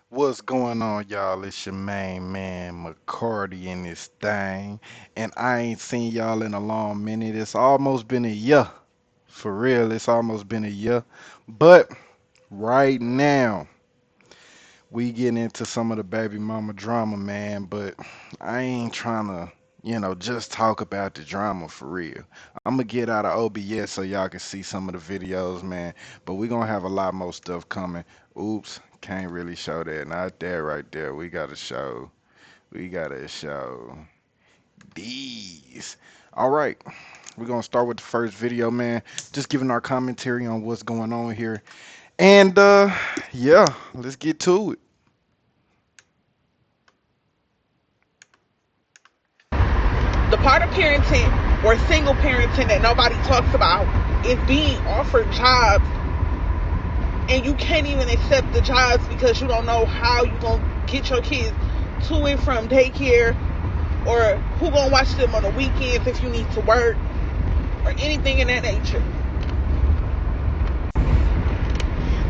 What's going on, y'all? It's your main man McCarty in this thing, and I ain't seen y'all in a long minute. It's almost been a year. For real, it's almost been a year. But right now, we getting into some of the baby mama drama, man. But I ain't trying to, just talk about the drama for real. I'm gonna get out of OBS so y'all can see some of the videos, man. But we gonna have a lot more stuff coming. Oops, can't really show that. Not there, right there. We gotta show. We gotta show these. All right, we're gonna start with the first video, man. Just giving our commentary on what's going on here. And yeah, let's get to it. The part of parenting or single parenting that nobody talks about is being offered jobs and you can't even accept the jobs because you don't know how you gonna get your kids to and from daycare or who gonna watch them on the weekends if you need to work or anything in that nature.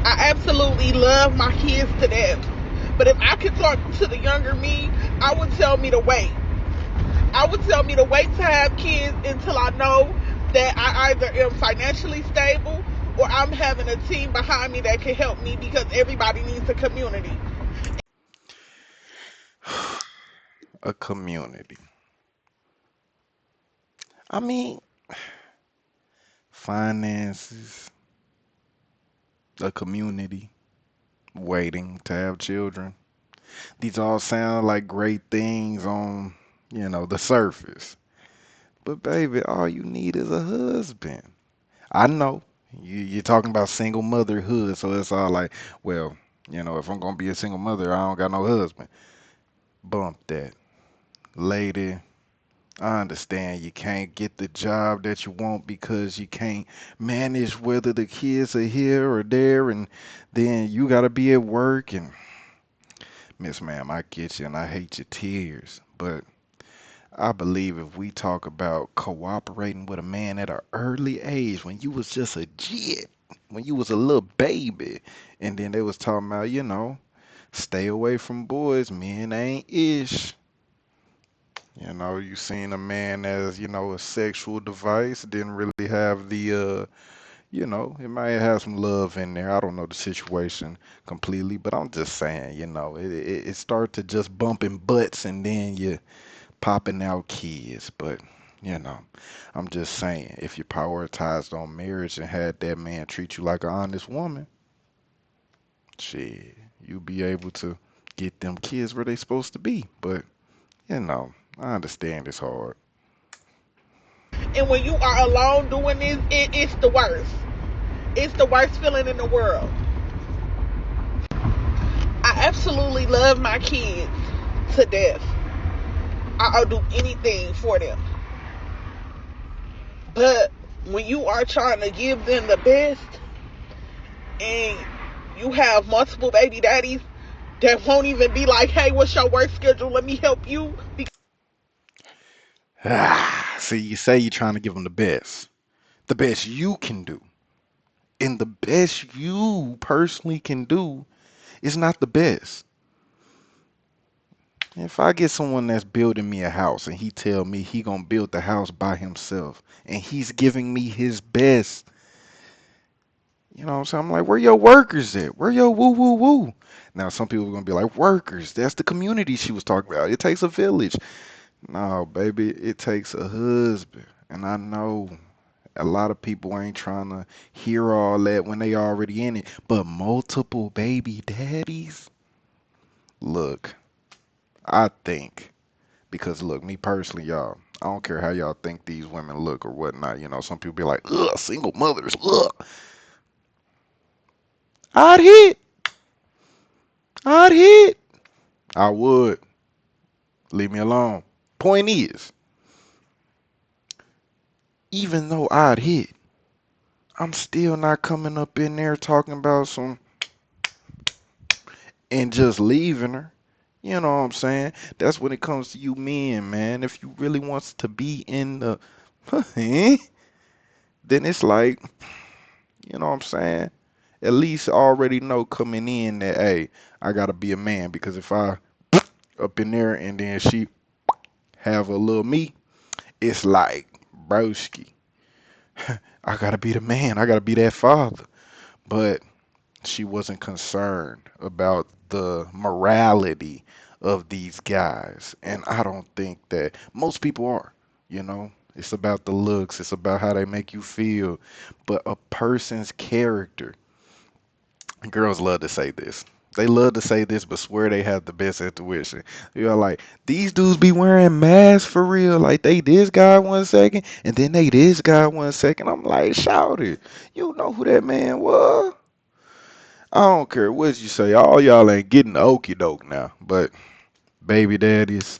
I absolutely love my kids to death, but if I could talk to the younger me, I would tell me to wait. I would tell me to wait to have kids until I know that I either am financially stable or I'm having a team behind me that can help me because everybody needs a community. A community. I mean, finances, a community, waiting to have children. These all sound like great things on, the surface. But baby, all you need is a husband. I know you're talking about single motherhood, so it's all like, well, if I'm gonna be a single mother, I don't got no husband. Bump that, lady. I understand you can't get the job that you want because you can't manage whether the kids are here or there, and then you gotta be at work. And Miss Ma'am, I get you, and I hate your tears, but I believe if we talk about cooperating with a man at an early age, when you was just a jit, when you was a little baby, and then they was talking about, stay away from boys, men ain't ish. You seen a man as, a sexual device, didn't really have it might have some love in there. I don't know the situation completely, but I'm just saying, it start to just bumping butts and then you popping out kids. But, you know, I'm just saying, if you prioritized on marriage and had that man treat you like an honest woman, shit, you be able to get them kids where they supposed to be. But, I understand it's hard. And when you are alone doing this, it's the worst. It's the worst feeling in the world. I absolutely love my kids to death. I'll do anything for them. But when you are trying to give them the best and you have multiple baby daddies that won't even be like, hey, what's your work schedule? Let me help you. See, you say you're trying to give them the best you can do. And the best you personally can do is not the best. If I get someone that's building me a house and he tell me he gonna build the house by himself and he's giving me his best, what I'm saying? I'm like, where your workers at? Where your woo woo woo? Now some people are gonna be like, workers, that's the community she was talking about. It takes a village. No, baby, it takes a husband. And I know a lot of people ain't trying to hear all that when they already in it. But multiple baby daddies, look, I think. Because look, me personally, y'all, I don't care how y'all think these women look or whatnot. Some people be like, ugh, single mothers, ugh. I'd hit. I'd hit. I would. Leave me alone. Point is, even though I'd hit, I'm still not coming up in there talking about some and just leaving her. You know what I'm saying? That's when it comes to you men, man. If you really wants to be in the then it's like, you know what I'm saying? at least already know coming in that, hey, I gotta be a man because if I up in there and then she have a little me, it's like, broski, I gotta be the man. I gotta be that father. But she wasn't concerned about the morality of these guys. And I don't think that most people are, you know. It's about the looks, it's about how they make you feel. But a person's character, girls love to say this. They love to say this, but swear they have the best intuition. You're like, these dudes be wearing masks for real. Like, they this guy 1 second, and then they this guy 1 second. I'm like, shout it. You know who that man was? I don't care what you say. All y'all ain't getting the okie doke now. But baby daddies,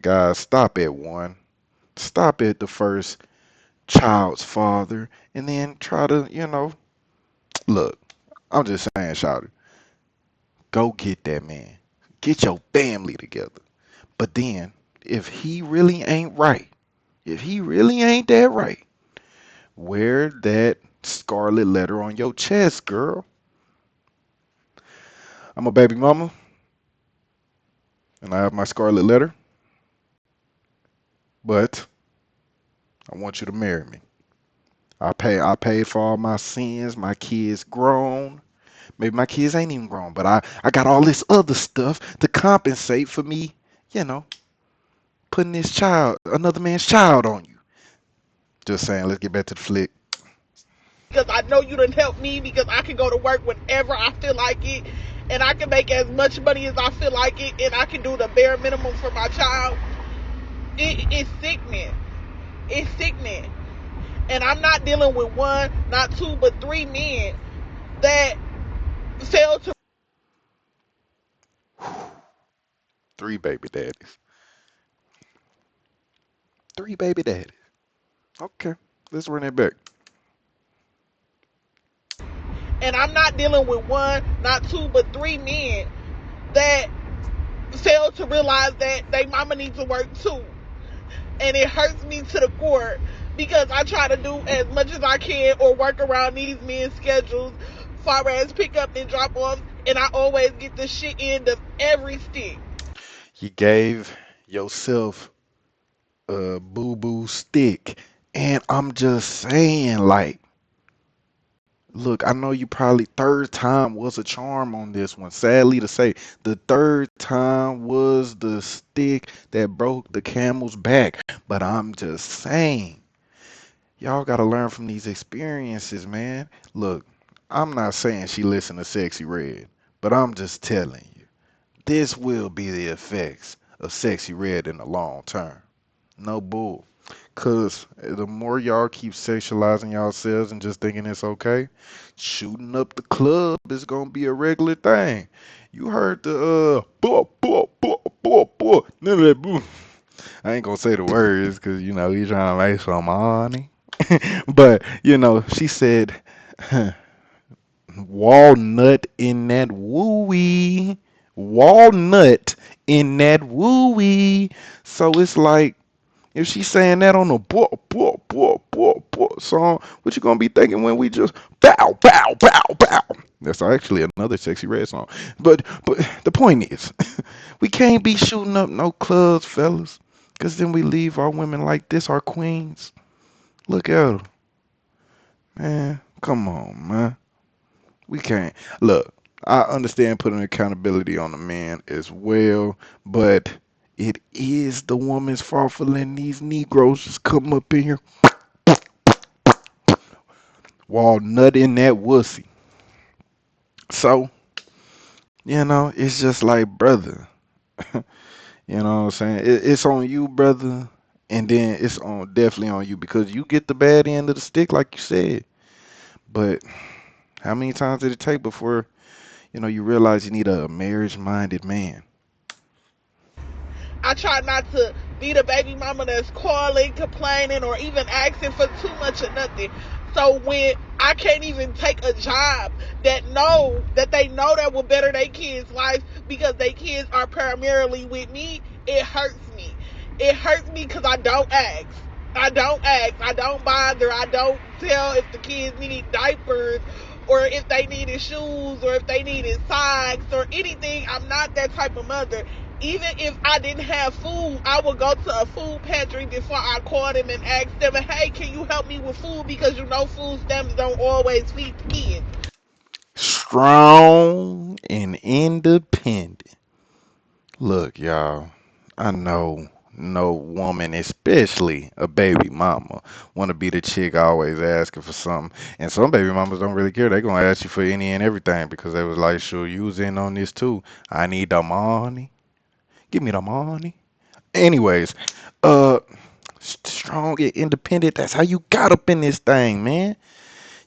guys, stop at one. Stop at the first child's father, and then try to, look. I'm just saying, shout it. Go get that man. Get your family together. But then, if he really ain't right, if he really ain't that right, wear that scarlet letter on your chest, girl. I'm a baby mama, and I have my scarlet letter, but I want you to marry me. I paid for all my sins. My kids grown. Maybe my kids ain't even grown, but I got all this other stuff to compensate for me, you know, putting this child, another man's child on you. Just saying, let's get back to the flick. because I know you done help me because I can go to work whenever I feel like it and I can make as much money as I feel like it and I can do the bare minimum for my child. It's sickening. It's sickening. And I'm not dealing with one, not two, but three men that fail to. Three baby daddies. Three baby daddies. Okay, let's run it back. And I'm not dealing with one, not two, but three men that fail to realize that they mama needs to work too. And it hurts me to the core because I try to do as much as I can or work around these men's schedules, far as pick up and drop off, and I always get the shit end of every stick. You gave yourself a boo boo stick. And I'm just saying, like, look, I know you probably third time was a charm on this one. Sadly to say, the third time was the stick that broke the camel's back. But I'm just saying, y'all gotta learn from these experiences, man. Look, I'm not saying she listened to Sexy Red, but I'm just telling you, this will be the effects of Sexy Red in the long term. No bull. Cause the more y'all keep sexualizing yourselves and just thinking it's okay, shooting up the club is gonna be a regular thing. You heard the boop boop boop boop boop none of that boo. I ain't gonna say the words cause you trying to make some money. But she said walnut in that wooey. Walnut in that wooey. So it's like if she's saying that on a song, what you gonna be thinking when we just bow, bow, bow, bow? That's actually another Sexy Red song. But the point is, we can't be shooting up no clubs, fellas, because then we leave our women like this, our queens. Look at her, man. Come on, man. We can't. Look, I understand putting accountability on the man as well, but it is the woman's fault for letting these Negroes just come up in here walnut in that wussy. So, it's just like, brother, you know what I'm saying? It's on you, brother, and then it's on definitely on you because you get the bad end of the stick, like you said. But how many times did it take before, you realize you need a marriage-minded man? I try not to be the baby mama that's calling, complaining, or even asking for too much or nothing. So when I can't even take a job that they know that will better their kids' life because their kids are primarily with me, it hurts me. It hurts me because I don't ask. I don't ask. I don't bother. I don't tell if the kids need diapers or if they needed shoes or if they needed socks or anything. I'm not that type of mother. Even if I didn't have food, I would go to a food pantry before I called them and asked them, hey, can you help me with food? Because you know food stamps don't always feed the kids. Strong and independent. Look, y'all, I know no woman, especially a baby mama, want to be the chick always asking for something. And some baby mamas don't really care. They gonna ask you for any and everything because they was like, sure, you was in on this too. I need the money. Give me the money. Anyways, uh, strong and independent. That's how you got up in this thing, man.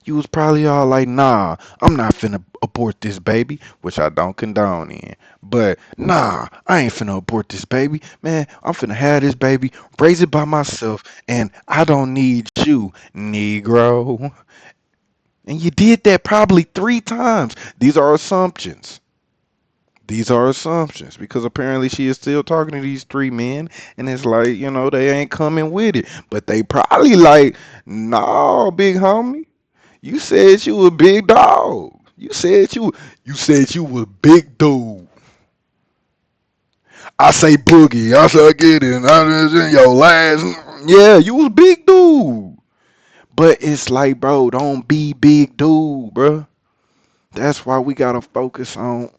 You was probably all like, nah, I'm not finna abort this baby, which I don't condone in. But nah, I ain't finna abort this baby. Man, I'm finna have this baby, raise it by myself, and I don't need you, Negro. And you did that probably 3 times. These are assumptions. These are assumptions because apparently she is still talking to these 3 men, and it's like, they ain't coming with it. But they probably like, nah, big homie. You said you a big dog. You said you were big dude. I say boogie. I say get it. I was in your last. Yeah, you was big dude. But it's like, bro, don't be big dude, bro. That's why we gotta focus on.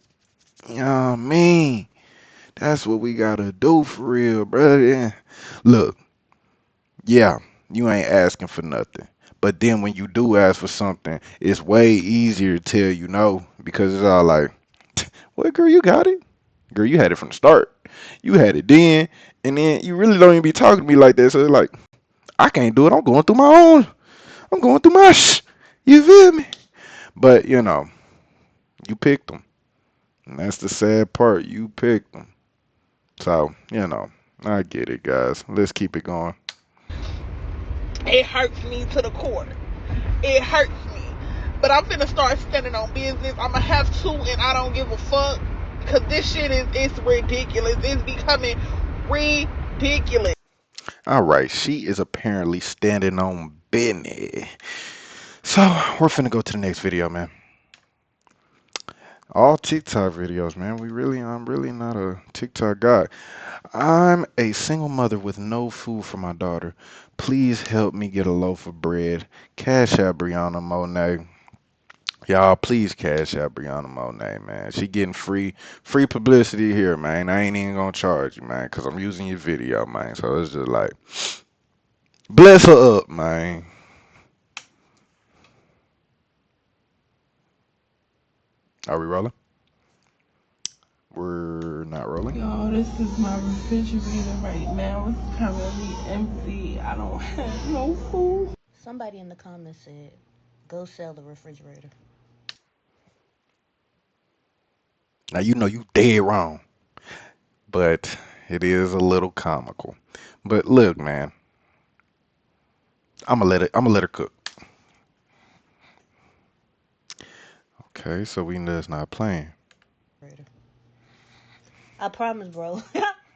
You know what I mean? That's what we gotta do for real, bro. Yeah. Look, yeah, you ain't asking for nothing. But then when you do ask for something, it's way easier to tell you no because it's all like, well, girl, you got it. Girl, you had it from the start. You had it then, and then you really don't even be talking to me like that. So it's like, I can't do it. I'm going through my own. I'm going through my You feel me? But, you picked them. And that's the sad part. You picked them. So, I get it, guys. Let's keep it going. It hurts me to the core. It hurts me. But I'm finna start standing on business. I'ma have to, and I don't give a fuck. Cause this shit is it's ridiculous. It's becoming ridiculous. All right, she is apparently standing on business. So, we're finna go to the next video, man. All TikTok videos, man. I'm really not a TikTok guy. I'm a single mother with no food for my daughter. Please help me get a loaf of bread. Cash out Brianna Monet. Y'all, please cash out Brianna Monet, man. She getting free publicity here, man. I ain't even gonna charge you, man, because I'm using your video, man. So it's just like, bless her up, man. Are we rolling? We're not rolling. Y'all, this is my refrigerator right now. It's currently empty. I don't have no food. Somebody in the comments said, go sell the refrigerator. Now you know you dead wrong, but it is a little comical. But look, man, I'm gonna let her cook. Okay, so we know it's not playing. I promise, bro.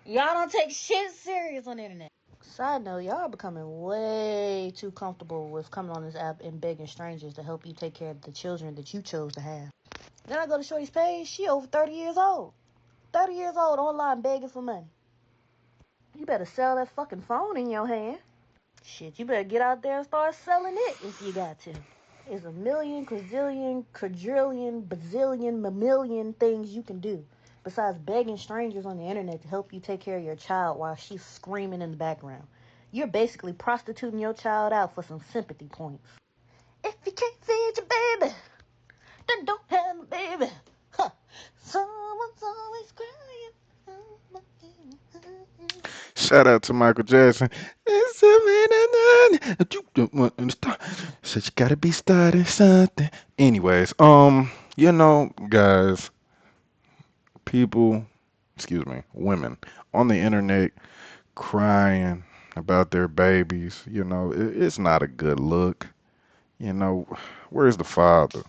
Y'all don't take shit serious on the internet. Side note, y'all are becoming way too comfortable with coming on this app and begging strangers to help you take care of the children that you chose to have. Then I go to Shorty's page, she over 30 years old. 30 years old online begging for money. You better sell that fucking phone in your hand. Shit, you better get out there and start selling it if you got to. There's a million, quadrillion, bazillion, mammillion things you can do besides begging strangers on the internet to help you take care of your child while she's screaming in the background. You're basically prostituting your child out for some sympathy points. If you can't feed your baby, then don't have a baby. Huh. Someone's always crying. Shout out to Michael Jackson. Said you gotta be starting something. Anyways, guys, people, excuse me, women on the internet crying about their babies. It's not a good look. You know, where's the father?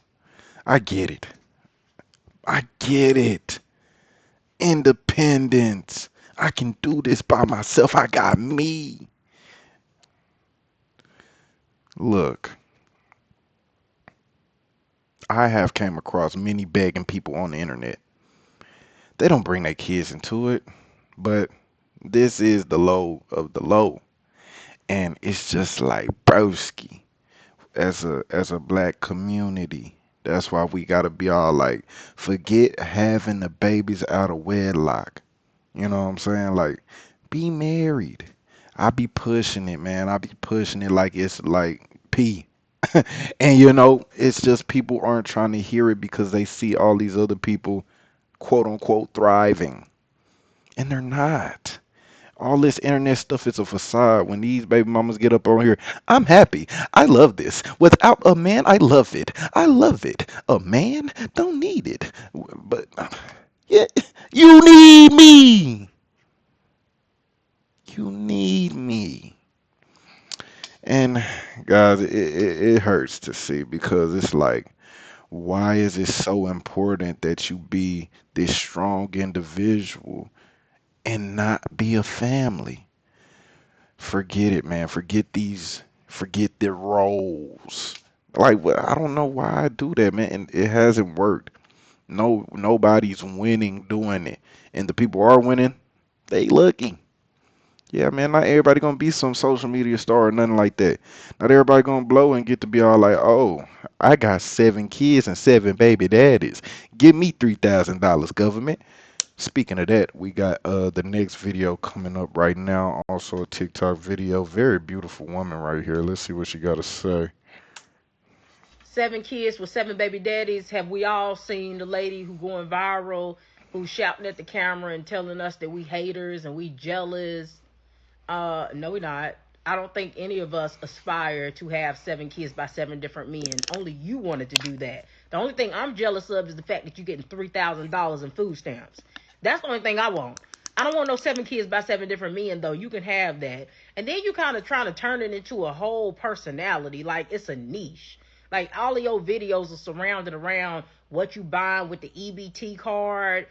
I get it. I get it. Independence. I can do this by myself. I got me. Look, I have came across many begging people on the internet. They don't bring their kids into it, but this is the low of the low. And it's just like broski as a black community. That's why we gotta be all like, forget having the babies out of wedlock. You know what I'm saying? Like, be married. I be pushing it, man. I be pushing it like it's like pee. And it's just people aren't trying to hear it because they see all these other people, quote unquote, thriving. And they're not. All this internet stuff is a facade. When these baby mamas get up on here, I'm happy. I love this. Without a man, I love it. I love it. A man don't need it. But yeah, you need me. You need me. And guys, it hurts to see because it's like, why is it so important that you be this strong individual and not be a family? Forget it, man. Forget the roles. Like, I don't know why I do that, man. And it hasn't worked. Nobody's winning doing it. And the people are winning, they lucky. Yeah, man, not everybody gonna be some social media star or nothing like that. Not everybody gonna blow and get to be all like, oh, I got 7 kids and 7 baby daddies. Give me $3,000, government. Speaking of that, we got the next video coming up right now. Also a TikTok video. Very beautiful woman right here. Let's see what she got to say. 7 kids with 7 baby daddies. Have we all seen the lady who going viral, who's shouting at the camera and telling us that we haters and we jealous? No, we're not. I don't think any of us aspire to have 7 kids by 7 different men. Only you wanted to do that. The only thing I'm jealous of is the fact that you're getting $3,000 in food stamps. That's the only thing I want. I don't want no 7 kids by 7 different men though. You can have that, and then you kind of trying to turn it into a whole personality, like it's a niche. Like all of your videos are surrounded around what you buying with the EBT card,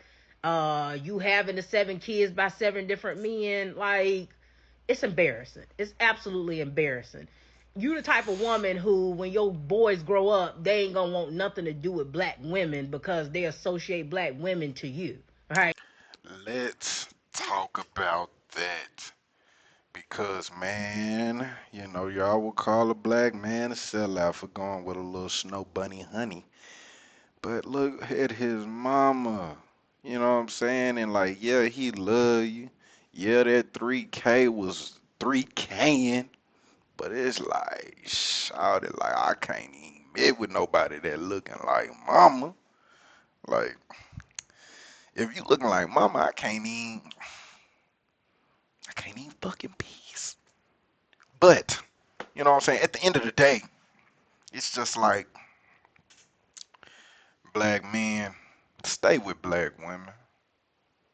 you having the 7 kids by 7 different men. Like it's embarrassing. It's absolutely embarrassing. You the type of woman who, when your boys grow up, they ain't gonna want nothing to do with black women because they associate black women to you. Right? Let's talk about that. Because, man, y'all will call a black man a sellout for going with a little snow bunny honey. But look at his mama. You know what I'm saying? And like, yeah, he love you. Yeah, that 3K was 3K'ing. But it's like, shout it like I can't even meet with nobody that looking like mama. Like, if you looking like mama, I can't even fucking peace. But, you know what I'm saying? At the end of the day, it's just like black men stay with black women.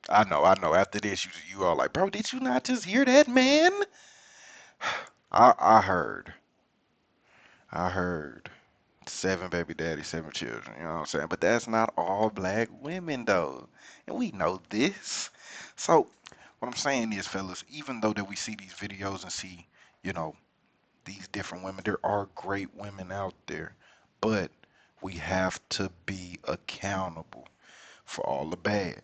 I know. After this, you all like, bro, did you not just hear that, man? I heard, I heard. 7 baby daddy, 7 children. You know what I'm saying? But that's not all black women though, and we know this. So what I'm saying is, fellas, even though that we see these videos and see, you know, these different women, there are great women out there, but we have to be accountable for all the bad.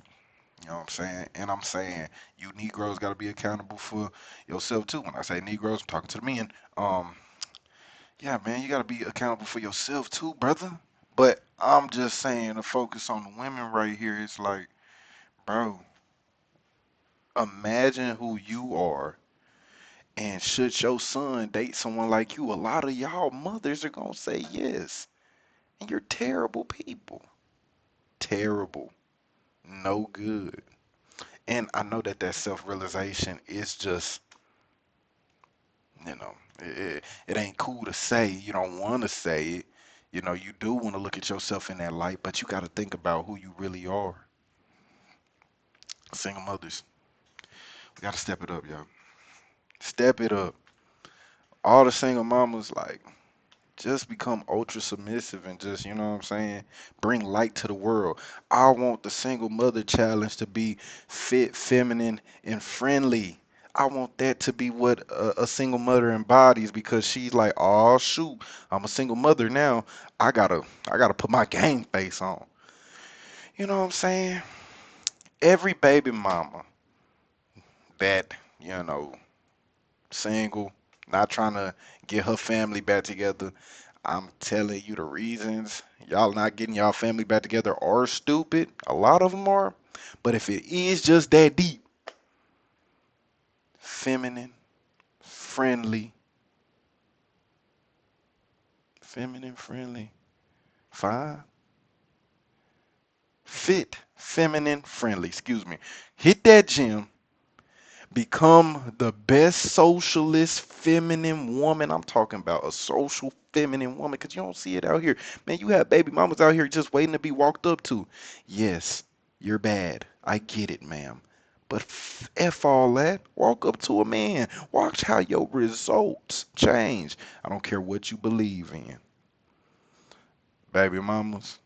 You know what I'm saying? And I'm saying you Negroes got to be accountable for yourself too. When I say Negroes, I'm talking to the men. Yeah, man, you got to be accountable for yourself too, brother. But I'm just saying to focus on the women right here. It's like, bro, imagine who you are, and should your son date someone like you, a lot of y'all mothers are gonna say yes. And you're terrible people. Terrible. No good. And I know that self-realization is just, it ain't cool to say. You don't want to say it. You do want to look at yourself in that light, but you got to think about who you really are. Single mothers, we got to step it up, yo. Step it up. All the single mamas, like, just become ultra submissive and just, you know what I'm saying, bring light to the world. I want the single mother challenge to be fit, feminine, and friendly. I want that to be what a single mother embodies because she's like, oh shoot, I'm a single mother now. I gotta put my game face on. You know what I'm saying? Every baby mama that, you know, single, not trying to get her family back together, I'm telling you the reasons y'all not getting y'all family back together are stupid. A lot of them are. But if it is just that deep, feminine, friendly, feminine, friendly, fine, fit, feminine, friendly, excuse me. Hit that gym. Become the best socialist feminine woman. I'm talking about a social feminine woman because you don't see it out here. Man, you have baby mamas out here just waiting to be walked up to. Yes, you're bad. I get it, ma'am. But F all that. Walk up to a man. Watch how your results change. I don't care what you believe in. Baby mamas,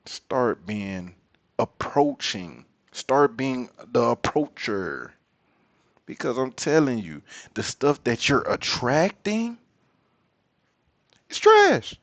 start being approaching. Start being the approacher. Because I'm telling you, the stuff that you're attracting is trash.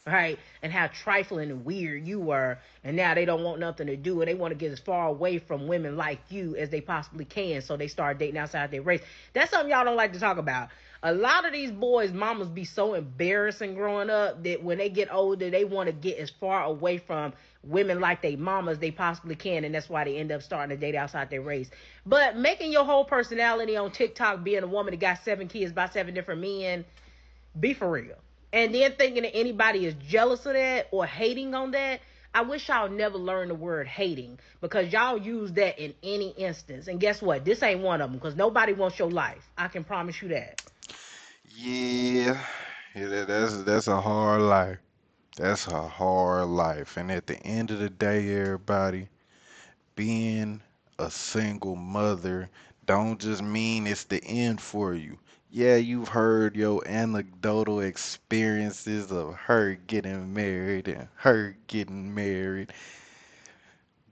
Right? And how trifling and weird you were, and now they don't want nothing to do, and they want to get as far away from women like you as they possibly can, so they start dating outside their race. That's something y'all don't like to talk about. A lot of these boys' mamas be so embarrassing growing up that when they get older, they want to get as far away from women like they mamas they possibly can, and that's why they end up starting to date outside their race. But making your whole personality on TikTok being a woman that got 7 kids by 7 different men, be for real. And then thinking that anybody is jealous of that or hating on that, I wish y'all never learned the word hating because y'all use that in any instance. And guess what? This ain't one of them because nobody wants your life. I can promise you that. Yeah, that's a hard life. That's a hard life. And at the end of the day, everybody, being a single mother don't just mean it's the end for you. Yeah, you've heard your anecdotal experiences of her getting married and her getting married,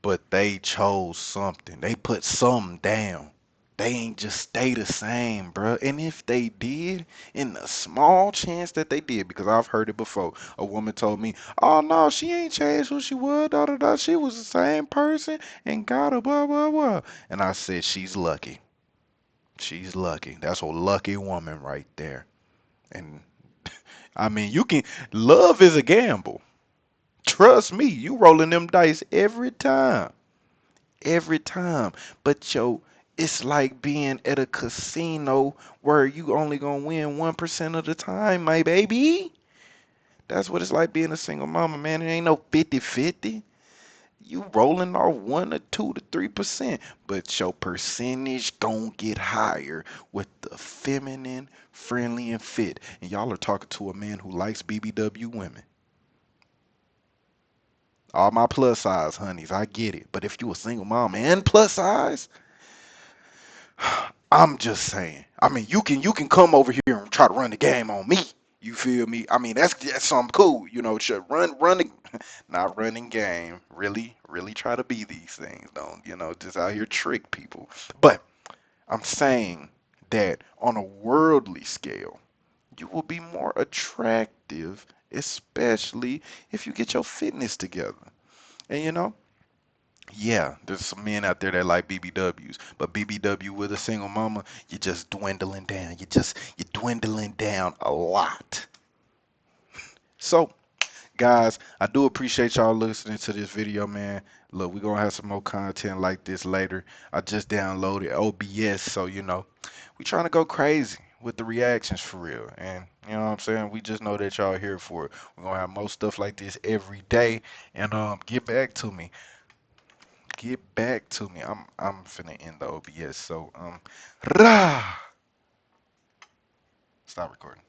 but they chose something. They put something down. They ain't just stay the same, bruh. And if they did, in the small chance that they did, because I've heard it before, a woman told me, "Oh no, she ain't changed who she was. Da da da. She was the same person and got a blah blah blah." And I said, "She's lucky. She's lucky. That's a lucky woman right there." And I mean, you can. Love is a gamble. Trust me, you rolling them dice every time. Every time. But yo, it's like being at a casino where you only gonna win 1% of the time, my baby. That's what it's like being a single mama, man. It ain't no 50-50. You rolling off 1 or 2 to 3%, but your percentage gonna get higher with the feminine, friendly, and fit. And y'all are talking to a man who likes BBW women. All my plus size honeys, I get it. But if you a single mom and plus size, I'm just saying. I mean, you can come over here and try to run the game on me. You feel me? I mean, that's something cool. You know, should run the not running game. Really try to be these things. Don't just out here trick people. But I'm saying that on a worldly scale, you will be more attractive, especially if you get your fitness together. And yeah, there's some men out there that like BBWs, but BBW with a single mama, you're just dwindling down. You're dwindling down a lot. So, guys, I do appreciate y'all listening to this video, man. Look, we're gonna have some more content like this later. I just downloaded OBS, so we trying to go crazy with the reactions for real. And you know what I'm saying? We just know that y'all here for it. We're gonna have more stuff like this every day. And get back to me. Get back to me. I'm finna end the OBS. So rah. Stop recording.